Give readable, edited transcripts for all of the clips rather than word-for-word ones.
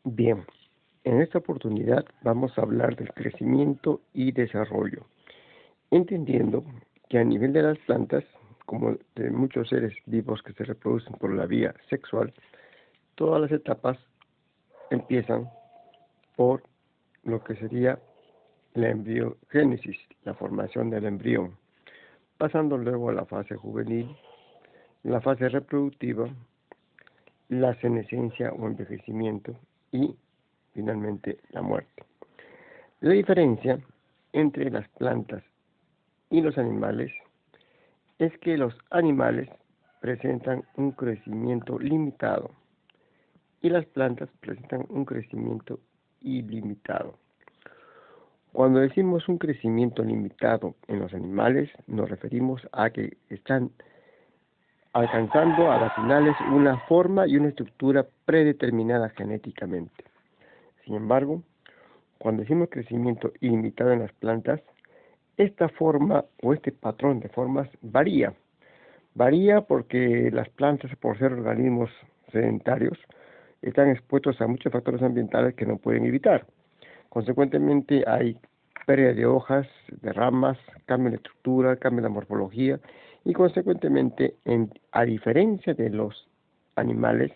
Bien, en esta oportunidad vamos a hablar del crecimiento y desarrollo, entendiendo que a nivel de las plantas, como de muchos seres vivos que se reproducen por la vía sexual, todas las etapas empiezan por lo que sería la embriogénesis, la formación del embrión, pasando luego a la fase juvenil, la fase reproductiva, la senescencia o envejecimiento y finalmente la muerte. La diferencia entre las plantas y los animales es que los animales presentan un crecimiento limitado y las plantas presentan un crecimiento ilimitado. Cuando decimos un crecimiento limitado en los animales, nos referimos a que están alcanzando a las finales una forma y una estructura predeterminada genéticamente. Sin embargo, cuando decimos crecimiento ilimitado en las plantas, esta forma o este patrón de formas varía. Varía porque las plantas, por ser organismos sedentarios, están expuestos a muchos factores ambientales que no pueden evitar. Consecuentemente, hay pérdida de hojas, de ramas, cambio de estructura, cambio de morfología y consecuentemente, a diferencia de los animales,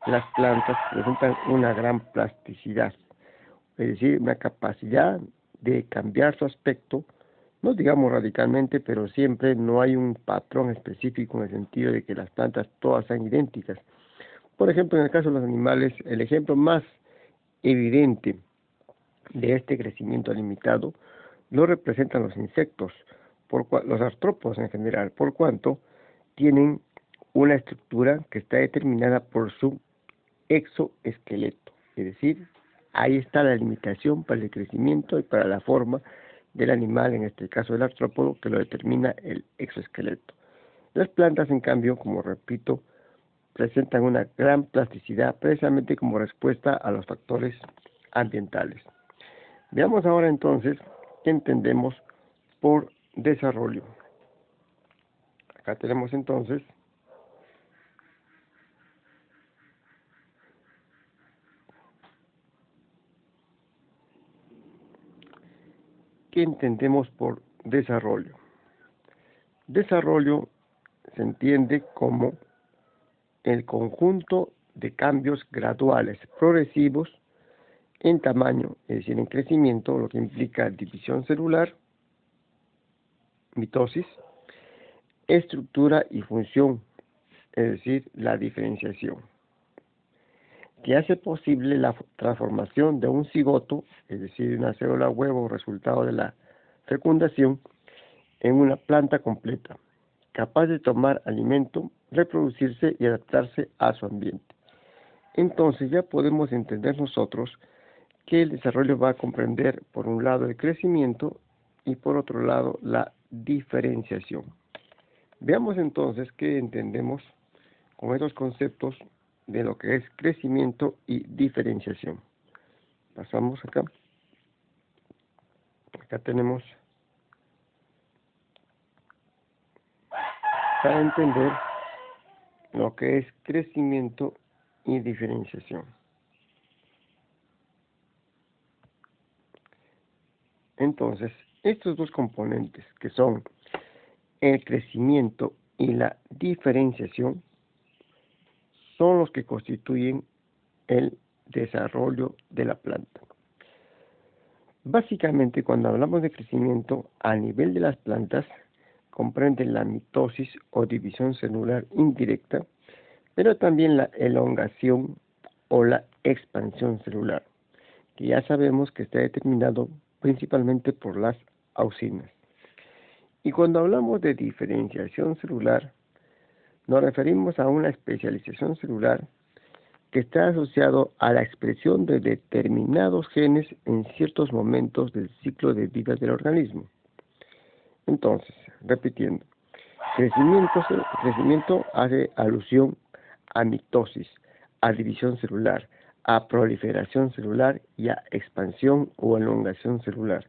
las plantas presentan una gran plasticidad, es decir, una capacidad de cambiar su aspecto, no digamos radicalmente, pero siempre no hay un patrón específico en el sentido de que las plantas todas sean idénticas. Por ejemplo, en el caso de los animales, el ejemplo más evidente de este crecimiento limitado lo representan los insectos, los artrópodos en general, por cuanto tienen una estructura que está determinada por su exoesqueleto, es decir, ahí está la limitación para el crecimiento y para la forma del animal, en este caso el artrópodo, que lo determina el exoesqueleto. Las plantas, en cambio, como repito, presentan una gran plasticidad precisamente como respuesta a los factores ambientales. Veamos ahora entonces qué entendemos por desarrollo. Acá tenemos entonces qué entendemos por desarrollo. Desarrollo se entiende como el conjunto de cambios graduales, progresivos, en tamaño, es decir, en crecimiento, lo que implica división celular, mitosis, estructura y función, es decir, la diferenciación, que hace posible la transformación de un cigoto, es decir, una célula huevo resultado de la fecundación, en una planta completa, capaz de tomar alimento, reproducirse y adaptarse a su ambiente. Entonces ya podemos entender nosotros que el desarrollo va a comprender, por un lado, el crecimiento y por otro lado, la diferenciación. Veamos entonces qué entendemos con estos conceptos de lo que es crecimiento y diferenciación. Pasamos acá. Acá tenemos para entender lo que es crecimiento y diferenciación. Entonces, estos dos componentes que son el crecimiento y la diferenciación son los que constituyen el desarrollo de la planta. Básicamente, cuando hablamos de crecimiento a nivel de las plantas, comprende la mitosis o división celular indirecta, pero también la elongación o la expansión celular, que ya sabemos que está determinado principalmente por las auxinas. Y cuando hablamos de diferenciación celular, nos referimos a una especialización celular que está asociado a la expresión de determinados genes en ciertos momentos del ciclo de vida del organismo. Entonces, repitiendo, crecimiento hace alusión a mitosis, a división celular, a proliferación celular y a expansión o elongación celular.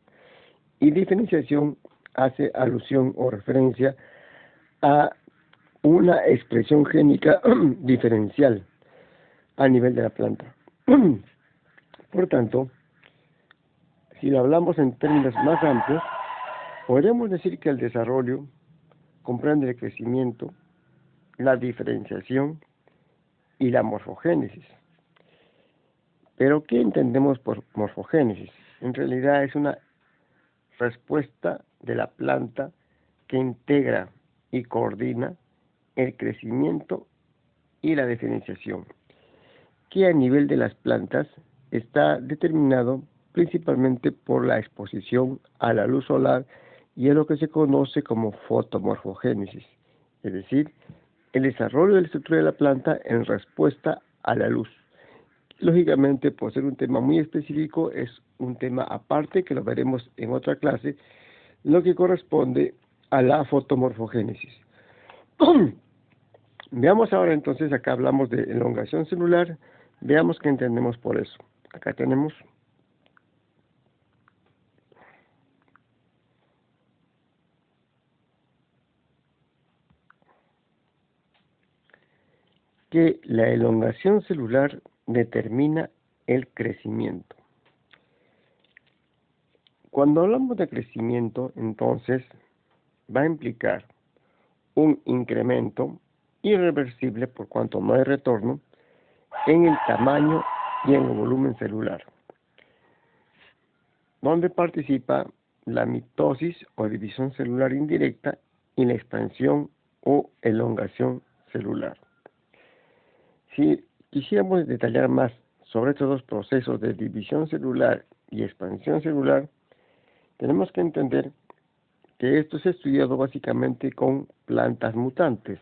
Y diferenciación hace alusión o referencia a una expresión génica diferencial a nivel de la planta. Por tanto, si lo hablamos en términos más amplios, podríamos decir que el desarrollo comprende el crecimiento, la diferenciación y la morfogénesis. Pero, ¿qué entendemos por morfogénesis? En realidad es una respuesta de la planta que integra y coordina el crecimiento y la diferenciación, que a nivel de las plantas está determinado principalmente por la exposición a la luz solar y es lo que se conoce como fotomorfogénesis, es decir, el desarrollo de la estructura de la planta en respuesta a la luz. Lógicamente, por ser un tema muy específico, es un tema aparte que lo veremos en otra clase, lo que corresponde a la fotomorfogénesis. Veamos ahora entonces, acá hablamos de elongación celular, veamos qué entendemos por eso. Acá tenemos que la elongación celular determina el crecimiento. Cuando hablamos de crecimiento, entonces, va a implicar un incremento irreversible, por cuanto no hay retorno, en el tamaño y en el volumen celular, donde participa la mitosis o división celular indirecta y la expansión o elongación celular. Si quisiéramos detallar más sobre estos dos procesos de división celular y expansión celular, tenemos que entender que esto se ha estudiado básicamente con plantas mutantes.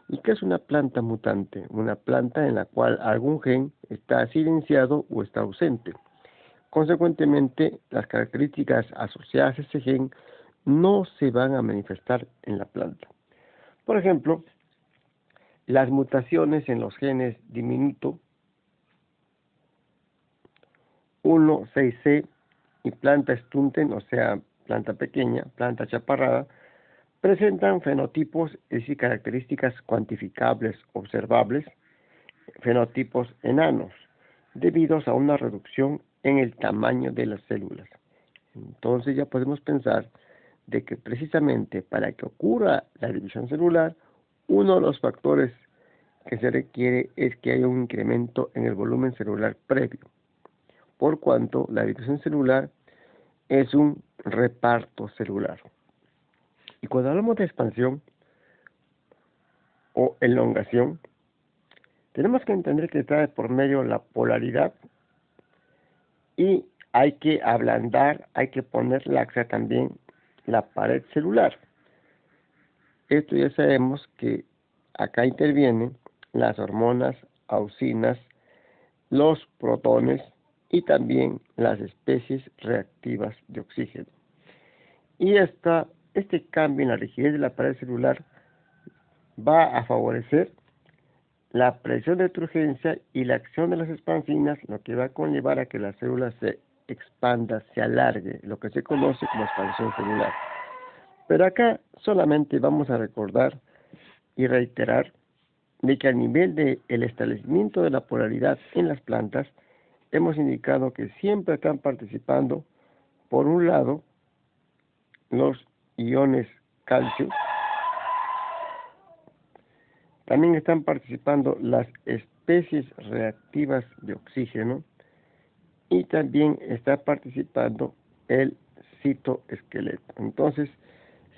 ¿Y qué es una planta mutante? Una planta en la cual algún gen está silenciado o está ausente. Consecuentemente, las características asociadas a ese gen no se van a manifestar en la planta. Por ejemplo, las mutaciones en los genes diminuto 1, 6C y planta stunten, o sea, planta pequeña, planta chaparrada, presentan fenotipos, es decir, características cuantificables, observables, fenotipos enanos, debido a una reducción en el tamaño de las células. Entonces ya podemos pensar de que precisamente para que ocurra la división celular, uno de los factores que se requiere es que haya un incremento en el volumen celular previo, por cuanto la división celular es un reparto celular. Y cuando hablamos de expansión o elongación, tenemos que entender que trae por medio la polaridad y hay que ablandar, hay que poner laxa también la pared celular. Esto ya sabemos que acá intervienen las hormonas auxinas, los protones y también las especies reactivas de oxígeno. Y este cambio en la rigidez de la pared celular va a favorecer la presión de turgencia y la acción de las expansinas, lo que va a conllevar a que la célula se expanda, se alargue, lo que se conoce como expansión celular. Pero acá solamente vamos a recordar y reiterar de que a nivel del establecimiento de la polaridad en las plantas, hemos indicado que siempre están participando, por un lado, los iones calcio, también están participando las especies reactivas de oxígeno y también está participando el citoesqueleto. Entonces,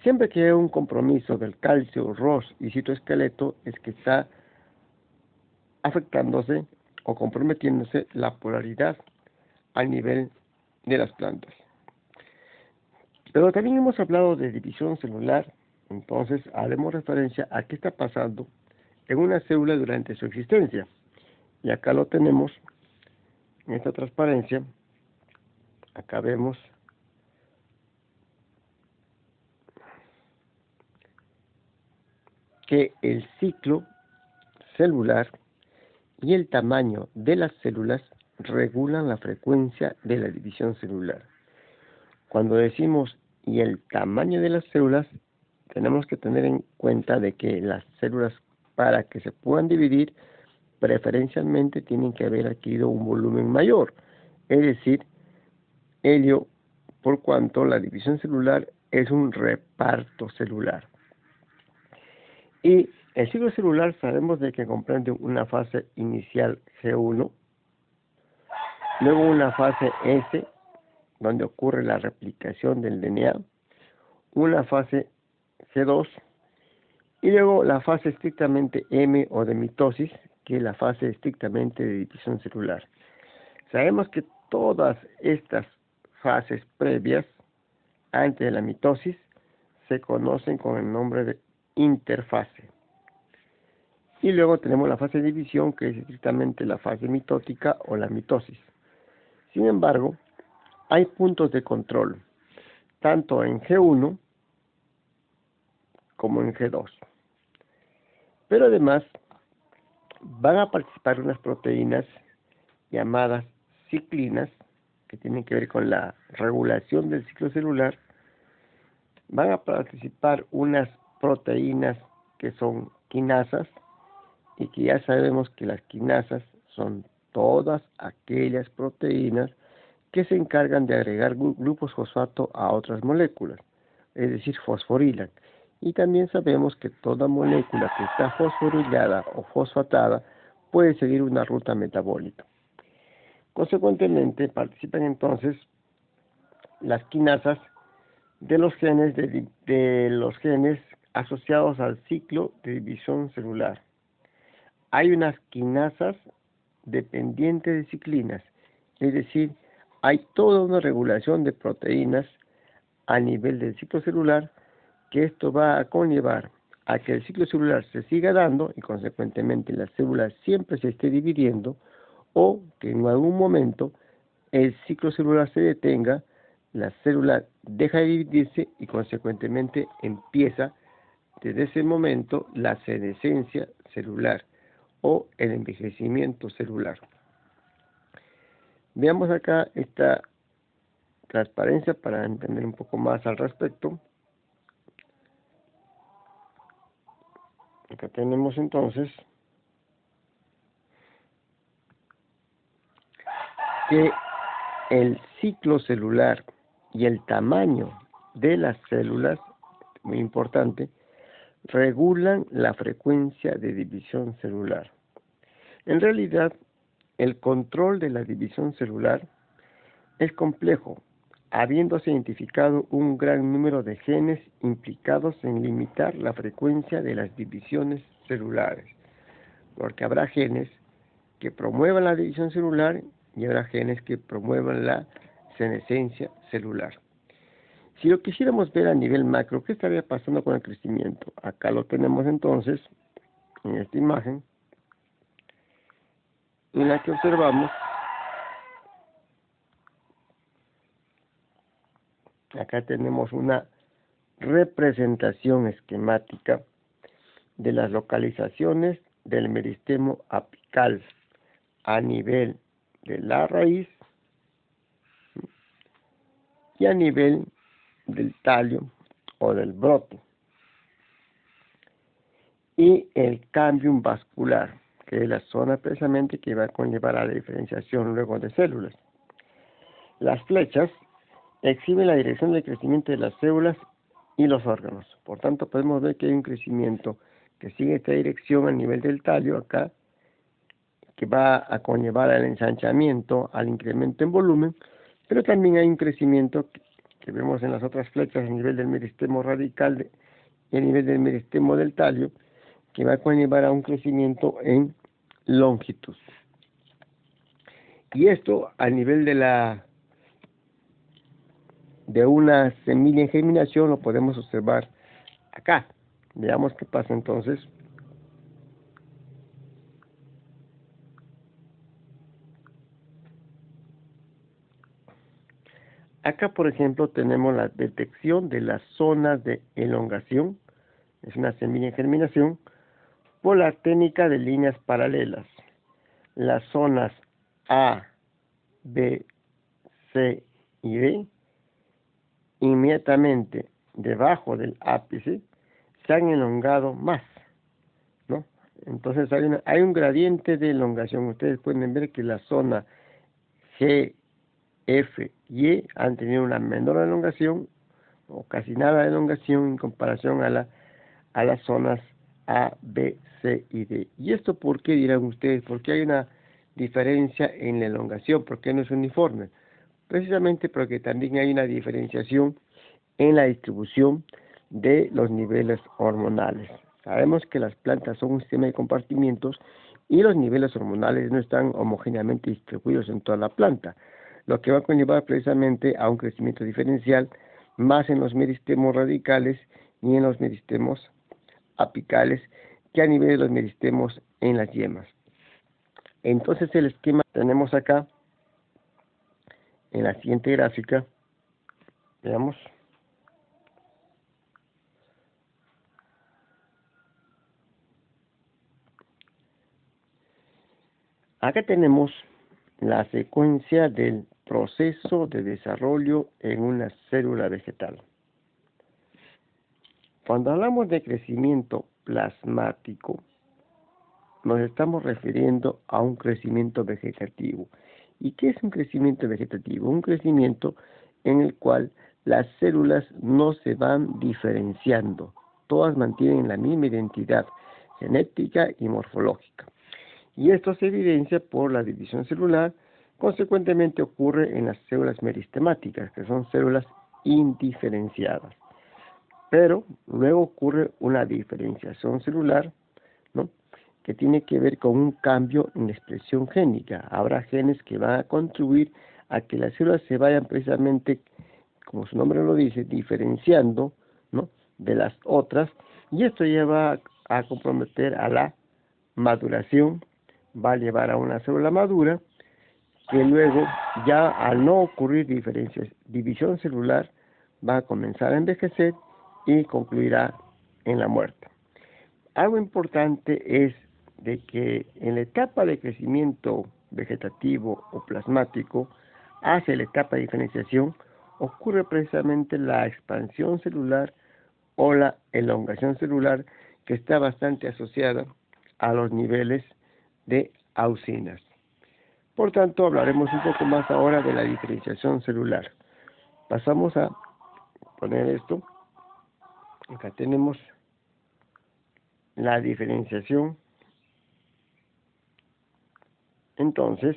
siempre que hay un compromiso del calcio, ROS y citoesqueleto, es que está afectándose o comprometiéndose la polaridad a nivel de las plantas. Pero también hemos hablado de división celular, entonces haremos referencia a qué está pasando en una célula durante su existencia. Y acá lo tenemos en esta transparencia. Acá vemos que el ciclo celular y el tamaño de las células regulan la frecuencia de la división celular. Cuando decimos y el tamaño de las células, tenemos que tener en cuenta de que las células, para que se puedan dividir, preferencialmente tienen que haber adquirido un volumen mayor. es decir, helio, por cuanto la división celular es un reparto celular. Y el ciclo celular sabemos de que comprende una fase inicial G1, luego una fase S, donde ocurre la replicación del DNA, una fase G2, y luego la fase estrictamente M o de mitosis, que es la fase estrictamente de división celular. Sabemos que todas estas fases previas, antes de la mitosis, se conocen con el nombre de interfase. Y luego tenemos la fase de división, que es estrictamente la fase mitótica o la mitosis. Sin embargo, hay puntos de control, tanto en G1 como en G2. Pero además, van a participar unas proteínas llamadas ciclinas, que tienen que ver con la regulación del ciclo celular. Van a participar unas proteínas que son quinasas, y que ya sabemos que las quinasas son todas aquellas proteínas que se encargan de agregar grupos fosfato a otras moléculas, es decir, fosforilan. Y también sabemos que toda molécula que está fosforilada o fosfatada puede seguir una ruta metabólica. Consecuentemente, participan entonces las quinasas de los genes asociados al ciclo de división celular. Hay unas quinasas dependientes de ciclinas, es decir, hay toda una regulación de proteínas a nivel del ciclo celular, que esto va a conllevar a que el ciclo celular se siga dando y consecuentemente la célula siempre se esté dividiendo, o que en algún momento el ciclo celular se detenga, la célula deja de dividirse y consecuentemente empieza desde ese momento la senescencia celular o el envejecimiento celular. Veamos acá esta transparencia para entender un poco más al respecto. Acá tenemos entonces que el ciclo celular y el tamaño de las células, muy importante, regulan la frecuencia de división celular. En realidad, el control de la división celular es complejo, habiéndose identificado un gran número de genes implicados en limitar la frecuencia de las divisiones celulares, porque habrá genes que promuevan la división celular y habrá genes que promuevan la senescencia celular. Si lo quisiéramos ver a nivel macro, ¿qué estaría pasando con el crecimiento? Acá lo tenemos entonces, en esta imagen, en la que observamos, acá tenemos una representación esquemática de las localizaciones del meristemo apical a nivel de la raíz y a nivel del tallo o del brote, y el cambium vascular, que es la zona precisamente que va a conllevar a la diferenciación luego de células. Las flechas exhiben la dirección del crecimiento de las células y los órganos. Por tanto, podemos ver que hay un crecimiento que sigue esta dirección a nivel del tallo acá, que va a conllevar al ensanchamiento, al incremento en volumen, pero también hay un crecimiento que vemos en las otras flechas a nivel del meristemo radical y a nivel del meristemo del tallo, que va a conllevar a un crecimiento en longitud. Y esto a nivel de una semilla en germinación lo podemos observar acá. Veamos qué pasa entonces. Acá, por ejemplo, tenemos la detección de las zonas de elongación, es una semilla en germinación, por la técnica de líneas paralelas. Las zonas A, B, C y D, inmediatamente debajo del ápice, se han elongado más, ¿no? Entonces hay un gradiente de elongación. Ustedes pueden ver que la zona G F y E han tenido una menor elongación o casi nada de elongación en comparación a las zonas A, B, C y D. ¿Y esto por qué, dirán ustedes? ¿Por qué hay una diferencia en la elongación? ¿Por qué no es uniforme? Precisamente porque también hay una diferenciación en la distribución de los niveles hormonales. Sabemos que las plantas son un sistema de compartimientos y los niveles hormonales no están homogéneamente distribuidos en toda la planta, lo que va a conllevar precisamente a un crecimiento diferencial más en los meristemos radicales y en los meristemos apicales que a nivel de los meristemos en las yemas. Entonces el esquema que tenemos acá en la siguiente gráfica, veamos. Acá tenemos la secuencia del proceso de desarrollo en una célula vegetal. Cuando hablamos de crecimiento plasmático, nos estamos refiriendo a un crecimiento vegetativo. ¿Y qué es un crecimiento vegetativo? Un crecimiento en el cual las células no se van diferenciando, todas mantienen la misma identidad genética y morfológica. Y esto se evidencia por la división celular, consecuentemente ocurre en las células meristemáticas, que son células indiferenciadas. Pero luego ocurre una diferenciación celular, ¿no?, que tiene que ver con un cambio en la expresión génica. Habrá genes que van a contribuir a que las células se vayan precisamente, como su nombre lo dice, diferenciando, ¿no?, de las otras, y esto lleva a comprometer a la maduración, va a llevar a una célula madura, que luego, ya al no ocurrir división celular, va a comenzar a envejecer y concluirá en la muerte. Algo importante es de que en la etapa de crecimiento vegetativo o plasmático, hacia la etapa de diferenciación, ocurre precisamente la expansión celular o la elongación celular, que está bastante asociada a los niveles de auxinas. Por tanto, hablaremos un poco más ahora de la diferenciación celular. Pasamos a poner esto. Acá tenemos la diferenciación. Entonces,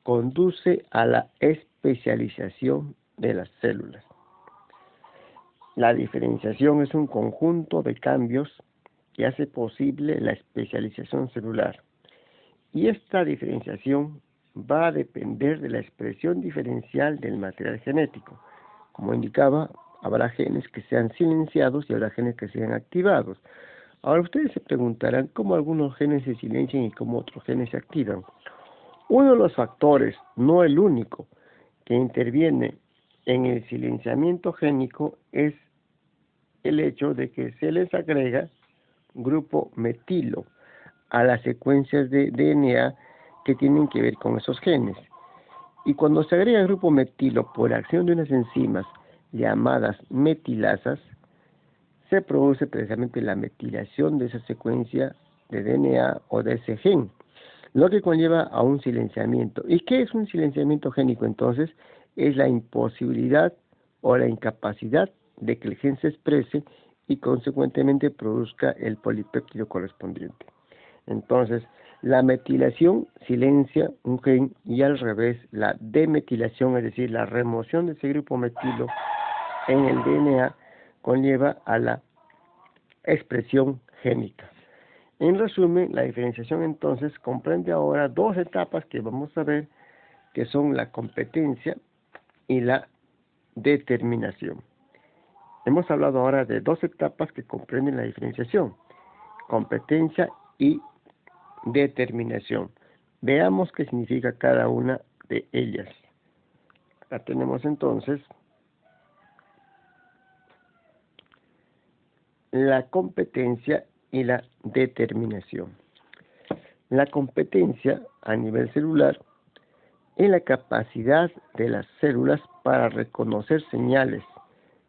conduce a la especialización de las células. La diferenciación es un conjunto de cambios que hace posible la especialización celular. Y esta diferenciación va a depender de la expresión diferencial del material genético. Como indicaba, habrá genes que sean silenciados y habrá genes que sean activados. Ahora ustedes se preguntarán cómo algunos genes se silencian y cómo otros genes se activan. Uno de los factores, no el único, que interviene en el silenciamiento génico es el hecho de que se les agrega grupo metilo a las secuencias de DNA que tienen que ver con esos genes. Y cuando se agrega el grupo metilo por acción de unas enzimas llamadas metilasas, se produce precisamente la metilación de esa secuencia de DNA o de ese gen, lo que conlleva a un silenciamiento. ¿Y qué es un silenciamiento génico? Entonces, es la imposibilidad o la incapacidad de que el gen se exprese y consecuentemente produzca el polipéptido correspondiente. Entonces, la metilación silencia un gen y al revés, la demetilación, es decir, la remoción de ese grupo metilo en el DNA, conlleva a la expresión génica. En resumen, la diferenciación entonces comprende ahora dos etapas que vamos a ver, que son la competencia y la determinación. Hemos hablado ahora de dos etapas que comprenden la diferenciación, competencia y determinación. Veamos qué significa cada una de ellas. Acá tenemos entonces la competencia y la determinación. La competencia a nivel celular es la capacidad de las células para reconocer señales,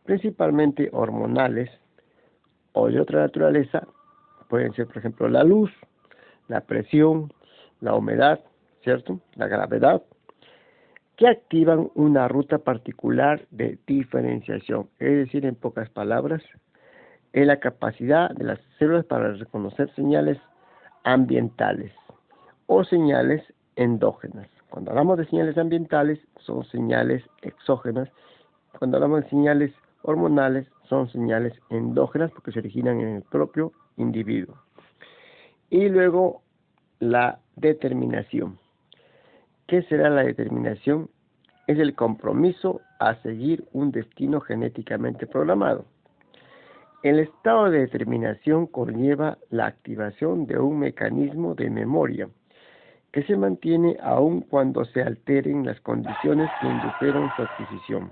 principalmente hormonales o de otra naturaleza, pueden ser por ejemplo la luz, la presión, la humedad, ¿cierto?, la gravedad, que activan una ruta particular de diferenciación. Es decir, en pocas palabras, es la capacidad de las células para reconocer señales ambientales o señales endógenas. Cuando hablamos de señales ambientales, son señales exógenas. Cuando hablamos de señales hormonales, son señales endógenas porque se originan en el propio individuo. Y luego la determinación. ¿Qué será la determinación? Es el compromiso a seguir un destino genéticamente programado. El estado de determinación conlleva la activación de un mecanismo de memoria que se mantiene aun cuando se alteren las condiciones que indujeron su adquisición.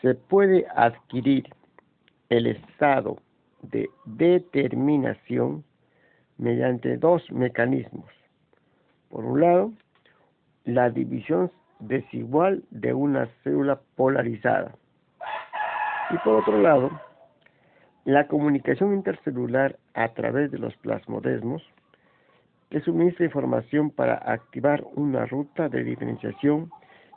Se puede adquirir el estado de determinación mediante dos mecanismos. Por un lado, la división desigual de una célula polarizada. Y por otro lado, la comunicación intercelular a través de los plasmodesmos, que suministra información para activar una ruta de diferenciación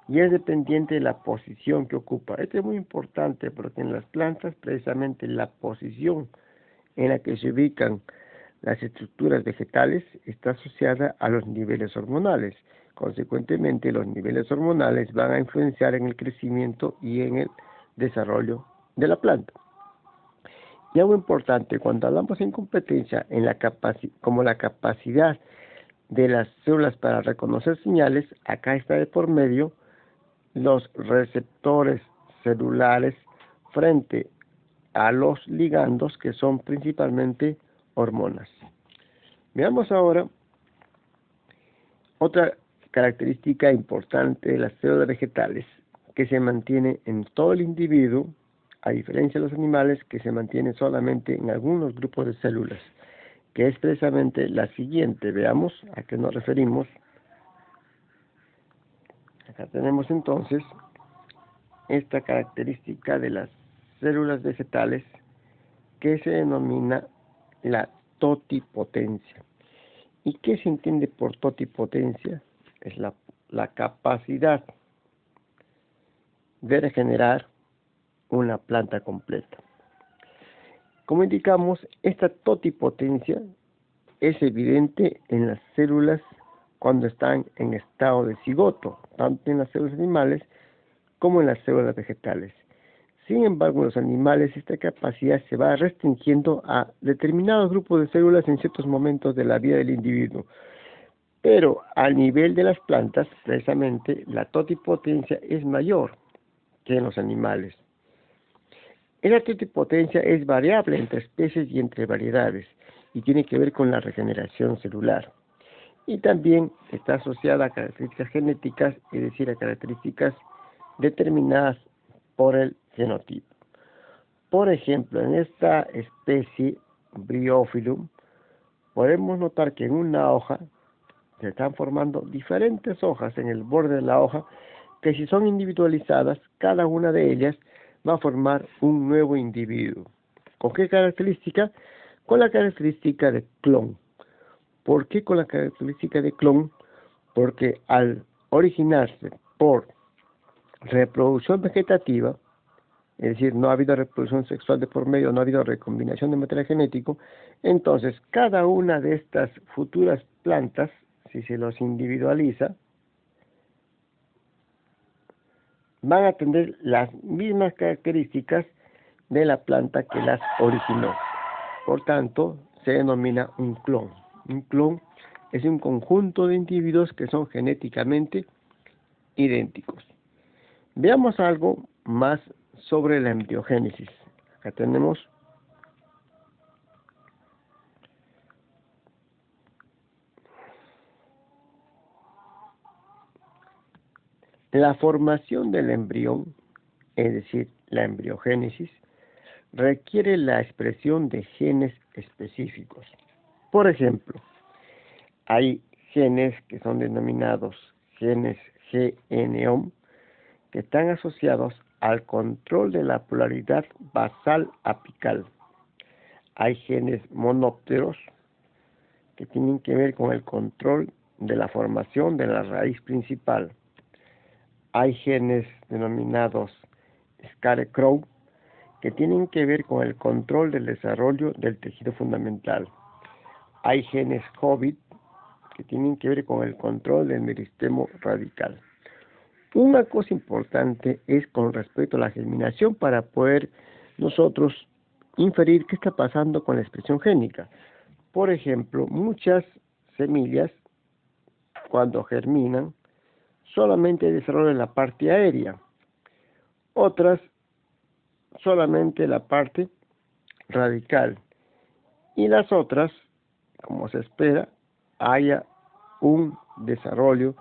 y es dependiente de la posición que ocupa. Esto es muy importante porque en las plantas precisamente la posición en la que se ubican las estructuras vegetales está asociada a los niveles hormonales. Consecuentemente, los niveles hormonales van a influenciar en el crecimiento y en el desarrollo de la planta. Y algo importante, cuando hablamos en competencia, como la capacidad de las células para reconocer señales, acá está de por medio los receptores celulares frente a los ligandos que son principalmente hormonas. Veamos ahora otra característica importante de las células vegetales que se mantiene en todo el individuo, a diferencia de los animales que se mantiene solamente en algunos grupos de células, que es precisamente la siguiente. Veamos a qué nos referimos. Acá tenemos entonces esta característica de las células vegetales que se denomina la totipotencia. ¿Y qué se entiende por totipotencia? Es la capacidad de regenerar una planta completa. Como indicamos, esta totipotencia es evidente en las células cuando están en estado de cigoto, tanto en las células animales como en las células vegetales. Sin embargo, en los animales esta capacidad se va restringiendo a determinados grupos de células en ciertos momentos de la vida del individuo. Pero a nivel de las plantas, precisamente, la totipotencia es mayor que en los animales. Esa totipotencia es variable entre especies y entre variedades y tiene que ver con la regeneración celular. Y también está asociada a características genéticas, es decir, a características determinadas por el genotipo. Por ejemplo, en esta especie Bryophyllum, podemos notar que en una hoja se están formando diferentes hojas en el borde de la hoja que si son individualizadas, cada una de ellas va a formar un nuevo individuo. ¿Con qué característica? Con la característica de clon. ¿Por qué con la característica de clon? Porque al originarse por reproducción vegetativa, es decir, no ha habido reproducción sexual de por medio, no ha habido recombinación de material genético, entonces cada una de estas futuras plantas, si se los individualiza, van a tener las mismas características de la planta que las originó. Por tanto, se denomina un clon. Un clon es un conjunto de individuos que son genéticamente idénticos. Veamos algo más sobre la embriogénesis. Acá tenemos la formación del embrión, es decir, la embriogénesis, requiere la expresión de genes específicos. Por ejemplo, hay genes que son denominados genes GNOM, que están asociados al control de la polaridad basal apical. Hay genes monópteros que tienen que ver con el control de la formación de la raíz principal. hay genes denominados scarecrow que tienen que ver con el control del desarrollo del tejido fundamental. Hay genes hobbit que tienen que ver con el control del meristemo radical. Una cosa importante es con respecto a la germinación para poder nosotros inferir qué está pasando con la expresión génica. Por ejemplo, muchas semillas, cuando germinan, solamente desarrollan la parte aérea. Otras, solamente la parte radical. Y las otras, como se espera, haya un desarrollo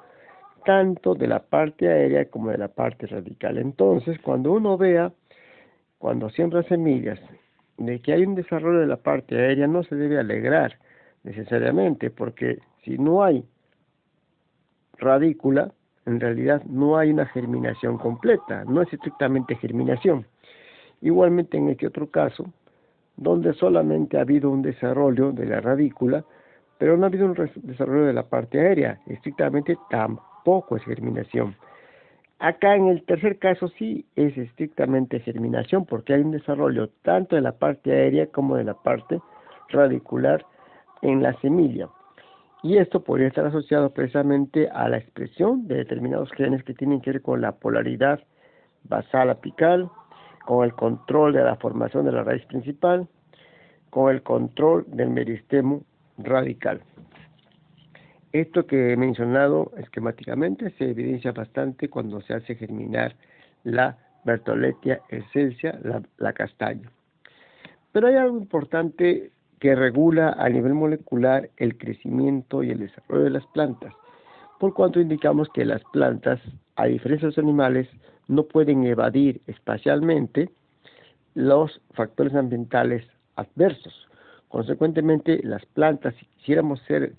tanto de la parte aérea como de la parte radical. Entonces, cuando uno vea, cuando siembra semillas, de que hay un desarrollo de la parte aérea, no se debe alegrar necesariamente, porque si no hay radícula, en realidad no hay una germinación completa, no es estrictamente germinación. Igualmente en este otro caso, donde solamente ha habido un desarrollo de la radícula, pero no ha habido un desarrollo de la parte aérea, estrictamente tampoco es germinación. Acá en el tercer caso sí es estrictamente germinación, porque hay un desarrollo tanto de la parte aérea como de la parte radicular en la semilla. Y esto podría estar asociado precisamente a la expresión de determinados genes que tienen que ver con la polaridad basal apical, con el control de la formación de la raíz principal, con el control del meristemo radical. Esto que he mencionado esquemáticamente se evidencia bastante cuando se hace germinar la Bertholletia essencia, la castaña. Pero hay algo importante que regula a nivel molecular el crecimiento y el desarrollo de las plantas, por cuanto indicamos que las plantas, a diferencia de los animales, no pueden evadir espacialmente los factores ambientales adversos. Consecuentemente, las plantas, si quisiéramos ser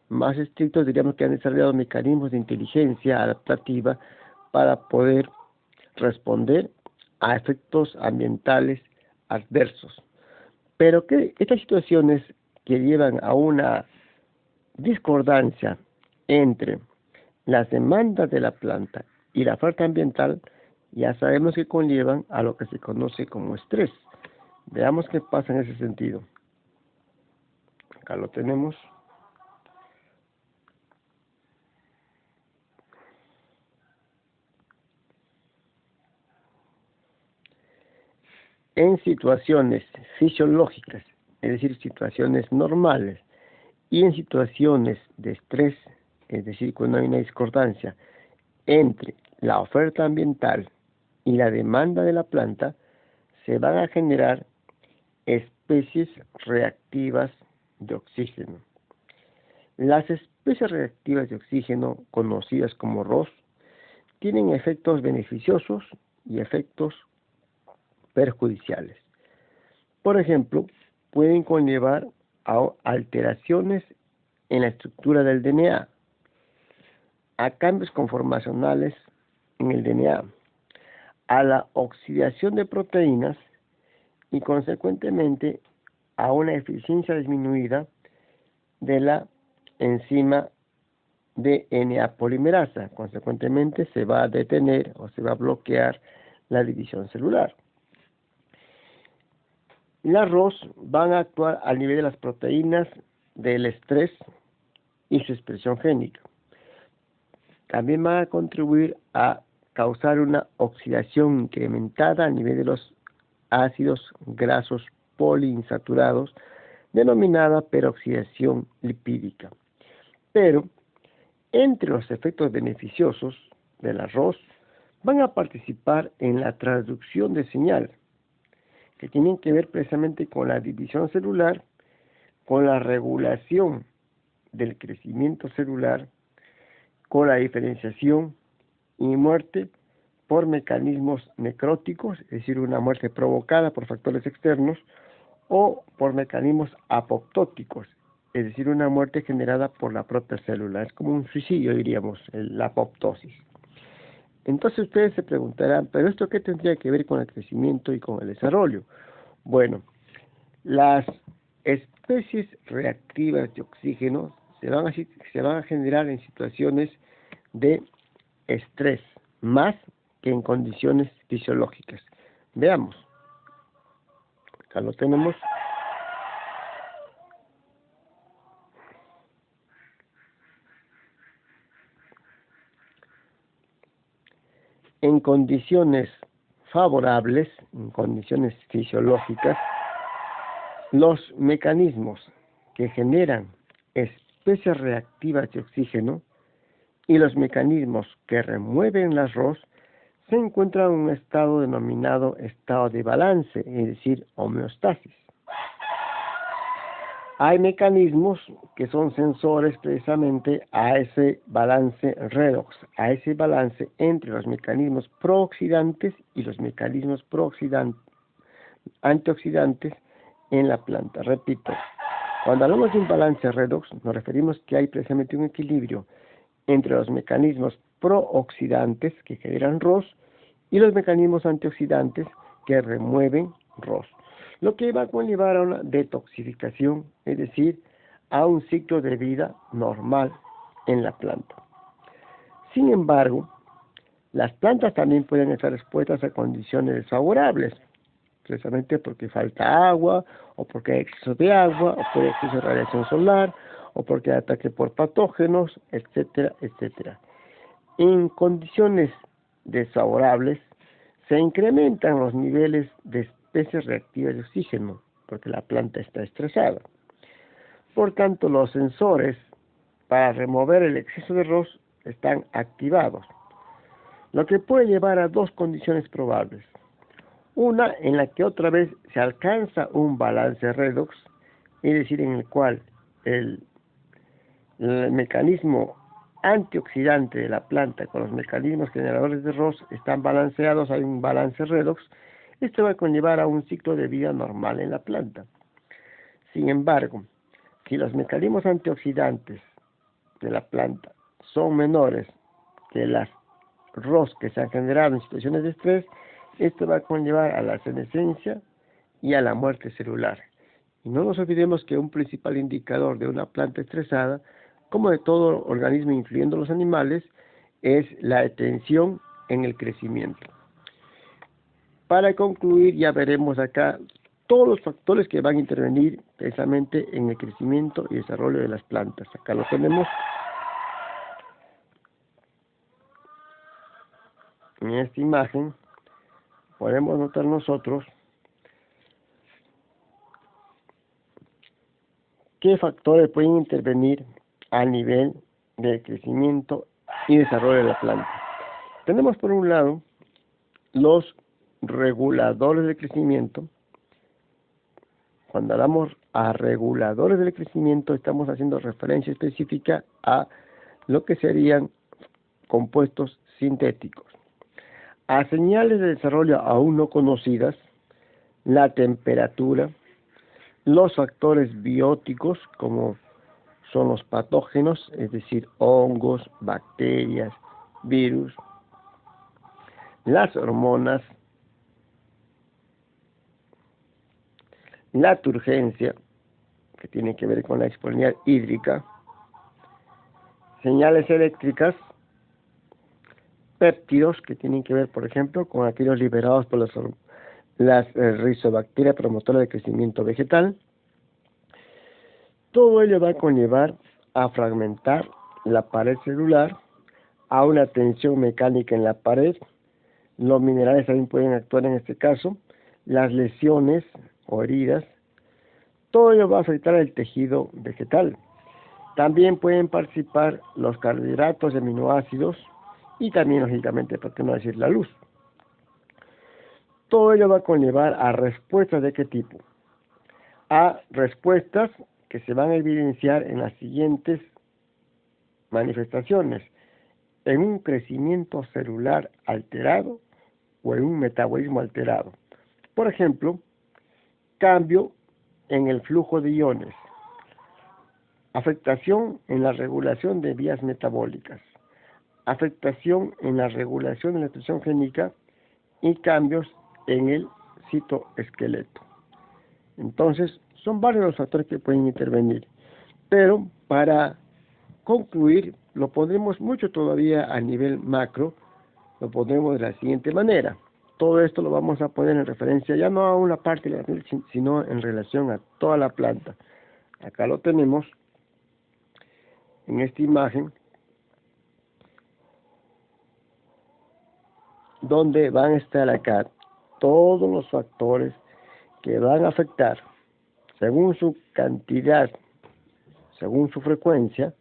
más estrictos, diríamos que han desarrollado mecanismos de inteligencia adaptativa para poder responder a efectos ambientales adversos. Pero que estas situaciones que llevan a una discordancia entre las demandas de la planta y la oferta ambiental, ya sabemos que conllevan a lo que se conoce como estrés. Veamos qué pasa en ese sentido. Acá lo tenemos. En situaciones fisiológicas, es decir, situaciones normales, y en situaciones de estrés, es decir, cuando hay una discordancia entre la oferta ambiental y la demanda de la planta, se van a generar especies reactivas de oxígeno. Las especies reactivas de oxígeno, conocidas como ROS, tienen efectos beneficiosos y efectos perjudiciales. Por ejemplo, pueden conllevar a alteraciones en la estructura del DNA, a cambios conformacionales en el DNA, a la oxidación de proteínas y consecuentemente a una eficiencia disminuida de la enzima DNA polimerasa. Consecuentemente se va a detener o se va a bloquear la división celular. Las ROS van a actuar al nivel de las proteínas del estrés y su expresión génica. También van a contribuir a causar una oxidación incrementada a nivel de los ácidos grasos poliinsaturados, denominada peroxidación lipídica. Pero, entre los efectos beneficiosos del arroz, van a participar en la transducción de señal, que tienen que ver precisamente con la división celular, con la regulación del crecimiento celular, con la diferenciación y muerte por mecanismos necróticos, es decir, una muerte provocada por factores externos, o por mecanismos apoptóticos, es decir, una muerte generada por la propia célula. Es como un suicidio, diríamos, la apoptosis. Entonces ustedes se preguntarán, ¿pero esto qué tendría que ver con el crecimiento y con el desarrollo? Bueno, las especies reactivas de oxígeno se van a generar en situaciones de estrés, más que en condiciones fisiológicas. Veamos. Acá lo tenemos. En condiciones favorables, en condiciones fisiológicas, los mecanismos que generan especies reactivas de oxígeno y los mecanismos que remueven las ROS se encuentran en un estado denominado estado de balance, es decir, homeostasis. Hay mecanismos que son sensores precisamente a ese balance redox, a ese balance entre los mecanismos prooxidantes y los mecanismos antioxidantes en la planta. Repito, cuando hablamos de un balance redox, nos referimos que hay precisamente un equilibrio entre los mecanismos prooxidantes que generan ROS y los mecanismos antioxidantes que remueven ROS, lo que va a conllevar a una detoxificación, es decir, a un ciclo de vida normal en la planta. Sin embargo, las plantas también pueden estar expuestas a condiciones desfavorables, precisamente porque falta agua, o porque hay exceso de agua, o por exceso de radiación solar, o porque hay ataque por patógenos, etcétera, etcétera. En condiciones desfavorables se incrementan los niveles de especies reactivas de oxígeno, porque la planta está estresada. Por tanto, los sensores para remover el exceso de ROS están activados, lo que puede llevar a dos condiciones probables. Una en la que otra vez se alcanza un balance redox, es decir, en el cual el mecanismo antioxidante de la planta con los mecanismos generadores de ROS están balanceados, hay un balance redox. Esto va a conllevar a un ciclo de vida normal en la planta. Sin embargo, si los mecanismos antioxidantes de la planta son menores que las ROS que se han generado en situaciones de estrés, esto va a conllevar a la senescencia y a la muerte celular. Y no nos olvidemos que un principal indicador de una planta estresada, como de todo organismo incluyendo los animales, es la detención en el crecimiento. Para concluir, ya veremos acá todos los factores que van a intervenir precisamente en el crecimiento y desarrollo de las plantas. Acá lo tenemos. En esta imagen podemos notar nosotros qué factores pueden intervenir a nivel del crecimiento y desarrollo de la planta. Tenemos por un lado los reguladores del crecimiento. Cuando hablamos a reguladores del crecimiento, estamos haciendo referencia específica a lo que serían compuestos sintéticos. A señales de desarrollo aún no conocidas, la temperatura, los factores bióticos como son los patógenos, es decir, hongos, bacterias, virus, las hormonas, la turgencia, que tiene que ver con la disponibilidad hídrica, señales eléctricas, péptidos, que tienen que ver, por ejemplo, con aquellos liberados por las rizobacterias promotoras de crecimiento vegetal. Todo ello va a conllevar a fragmentar la pared celular, a una tensión mecánica en la pared. Los minerales también pueden actuar en este caso, las lesiones o heridas. Todo ello va a afectar el tejido vegetal. También pueden participar los carbohidratos y aminoácidos y también, lógicamente, por qué no decir la luz. Todo ello va a conllevar a respuestas de qué tipo. A respuestas que se van a evidenciar en las siguientes manifestaciones: en un crecimiento celular alterado o en un metabolismo alterado. Por ejemplo, cambio en el flujo de iones, afectación en la regulación de vías metabólicas, afectación en la regulación de la expresión génica y cambios en el citoesqueleto. Entonces, son varios los factores que pueden intervenir, pero para concluir, lo pondremos mucho todavía a nivel macro, lo ponemos de la siguiente manera. Todo esto lo vamos a poner en referencia ya no a una parte de la planta, sino en relación a toda la planta. Acá lo tenemos en esta imagen, donde van a estar acá todos los factores que van a afectar, según su cantidad, según su frecuencia,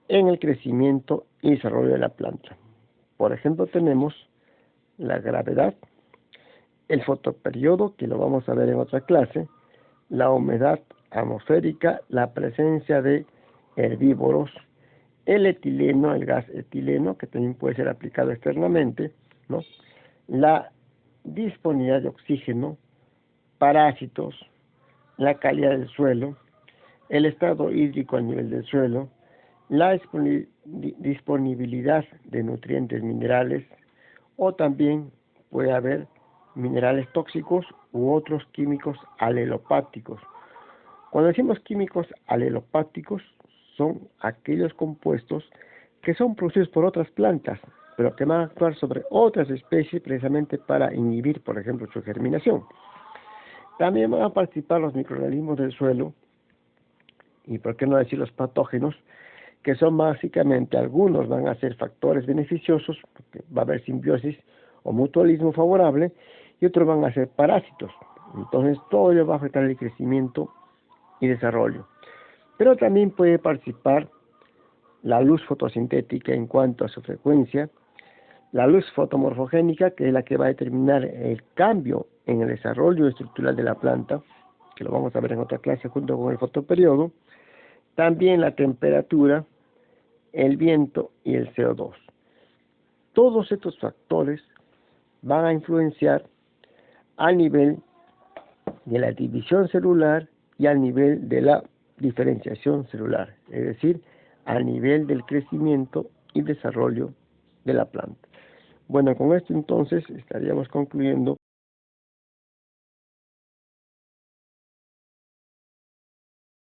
en el crecimiento y desarrollo de la planta. Por ejemplo, tenemos la gravedad, el fotoperiodo, que lo vamos a ver en otra clase, la humedad atmosférica, la presencia de herbívoros, el etileno, el gas etileno, que también puede ser aplicado externamente, ¿no? La disponibilidad de oxígeno, parásitos, la calidad del suelo, el estado hídrico a nivel del suelo, la disponibilidad de nutrientes minerales, o también puede haber minerales tóxicos u otros químicos alelopáticos. Cuando decimos químicos alelopáticos, son aquellos compuestos que son producidos por otras plantas, pero que van a actuar sobre otras especies precisamente para inhibir, por ejemplo, su germinación. También van a participar los microorganismos del suelo, y por qué no decir los patógenos, que son básicamente, algunos van a ser factores beneficiosos, porque va a haber simbiosis o mutualismo favorable, y otros van a ser parásitos. Entonces todo ello va a afectar el crecimiento y desarrollo. Pero también puede participar la luz fotosintética en cuanto a su frecuencia, la luz fotomorfogénica, que es la que va a determinar el cambio en el desarrollo estructural de la planta, que lo vamos a ver en otra clase junto con el fotoperiodo, también la temperatura, el viento y el CO2. Todos estos factores van a influenciar a nivel de la división celular y al nivel de la diferenciación celular, es decir, a nivel del crecimiento y desarrollo de la planta. Bueno, con esto entonces estaríamos concluyendo